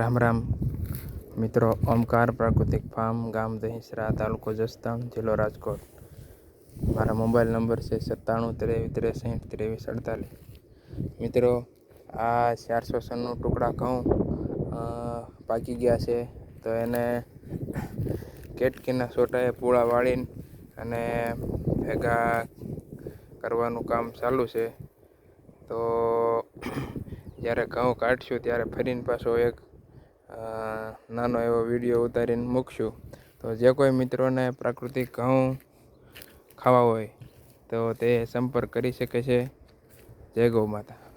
રામ રામ મિત્રો, ઓમકાર પ્રાકૃતિક ફાર્મ, ગામ દહીસરા, તાલુકો જસદણ, જિલ્લો રાજકોટ. મારા મોબાઈલ નંબર છે 97 23 63 23 48. મિત્રો, આ 400 ટુકડા ઘઉં પાકી ગયા છે, તો એને કેટકીના સોટાએ પૂળા વાળીને અને ભેગા કરવાનું કામ ચાલુ છે. તો જ્યારે ઘઉં કાઢશું ત્યારે ફરીને પાછો એક નાનો એવો વિડીયો ઉતારીને મૂકશું. તો જે કોઈ મિત્રોને પ્રાકૃતિક ઘઉં ખાવા હોય તો તે સંપર્ક કરી શકે છે. જય ગૌ માતા.